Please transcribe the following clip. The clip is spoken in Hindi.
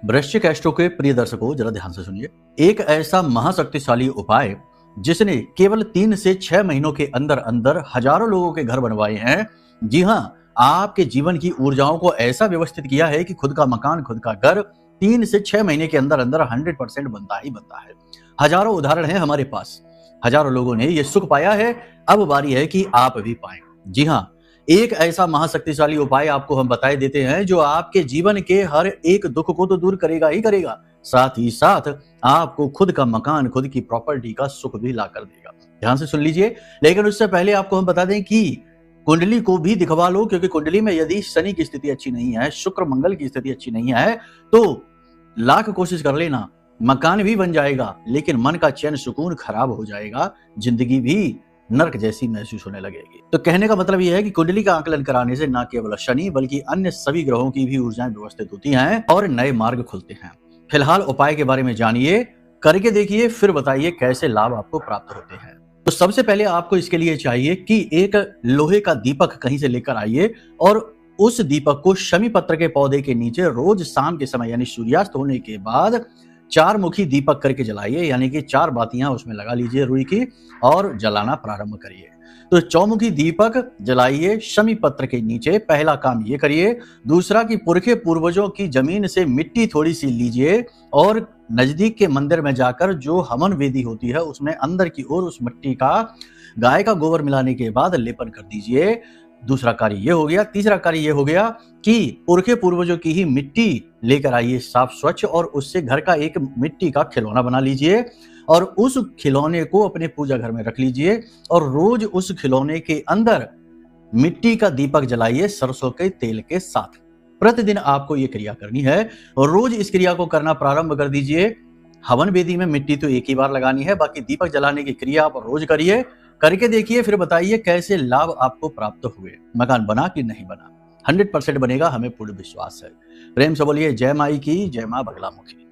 वृश्चिक एस्ट्रो के प्रिय दर्शकों, जरा ध्यान से सुनिए। एक ऐसा महाशक्तिशाली उपाय जिसने केवल 3 से 6 महीनों के अंदर अंदर हजारों लोगों के घर बनवाए हैं। जी हाँ, आपके जीवन की ऊर्जाओं को ऐसा व्यवस्थित किया है कि खुद का मकान, खुद का घर 3 से 6 महीने के अंदर अंदर 100% बनता ही बनता है। हजारों उदाहरण हैं हमारे पास, हजारों लोगों ने ये सुख पाया है। अब बारी है कि आप भी पाएं। जी हाँ, एक ऐसा महाशक्तिशाली उपाय आपको हम बताए देते हैं जो आपके जीवन के हर एक दुख को तो दूर करेगा ही करेगा, साथ ही साथ आपको खुद का मकान, खुद की प्रॉपर्टी का सुख भी ला कर देगा। ध्यान से सुन लीजिए। लेकिन उससे पहले आपको हम बता दें कि कुंडली को भी दिखवा लो, क्योंकि कुंडली में यदि शनि की स्थिति अच्छी नहीं है, शुक्र मंगल की स्थिति अच्छी नहीं है, तो लाख कोशिश कर लेना, मकान भी बन जाएगा लेकिन मन का चैन सुकून खराब हो जाएगा, जिंदगी भी नर्क जैसी महसूस होने लगेगी। तो कहने का मतलब यह है कि कुंडली का आकलन कराने से न केवल शनि बल्कि अन्य सभी ग्रहों की भी ऊर्जाएं व्यवस्थित होती हैं और नए मार्ग खुलते हैं। फिलहाल उपाय के बारे में जानिए, करके देखिए, फिर बताइए कैसे लाभ आपको प्राप्त होते हैं। तो सबसे पहले आपको इसके लिए चाहिए कि एक लोहे का दीपक कहीं से लेकर आइए और उस दीपक को शमी पत्र के पौधे के नीचे रोज शाम के समय यानी सूर्यास्त होने के बाद 4 मुखी दीपक करके जलाइए, यानी कि 4 बातियां उसमें लगा लीजिए रुई की और जलाना प्रारंभ करिए। तो चौमुखी दीपक जलाइए शमी पत्र के नीचे। पहला काम ये करिए। दूसरा कि पुरखे पूर्वजों की जमीन से मिट्टी थोड़ी सी लीजिए और नजदीक के मंदिर में जाकर जो हवन वेदी होती है उसमें अंदर की ओर उस मिट्टी का गाय का गोबर मिलाने के बाद लेपन कर दीजिए। दूसरा कार्य ये हो गया। तीसरा कार्य ये हो गया कि पुरखे पूर्वजों की ही मिट्टी लेकर आइए साफ स्वच्छ और उससे घर का एक मिट्टी का खिलौना बना लीजिए और उस खिलौने को अपने पूजा घर में रख लीजिए और रोज उस खिलौने के अंदर मिट्टी का दीपक जलाइए सरसों के तेल के साथ। प्रतिदिन आपको ये क्रिया करनी है और रोज इस क्रिया को करना प्रारंभ कर दीजिए। हवन वेदी में मिट्टी तो एक ही बार लगानी है, बाकी दीपक जलाने की क्रिया आप रोज करिए। करके देखिए, फिर बताइए कैसे लाभ आपको प्राप्त हुए। मकान बना कि नहीं बना? 100% बनेगा, हमें पूर्ण विश्वास है। प्रेम से बोलिए जय माई की, जय मां बगलामुखी।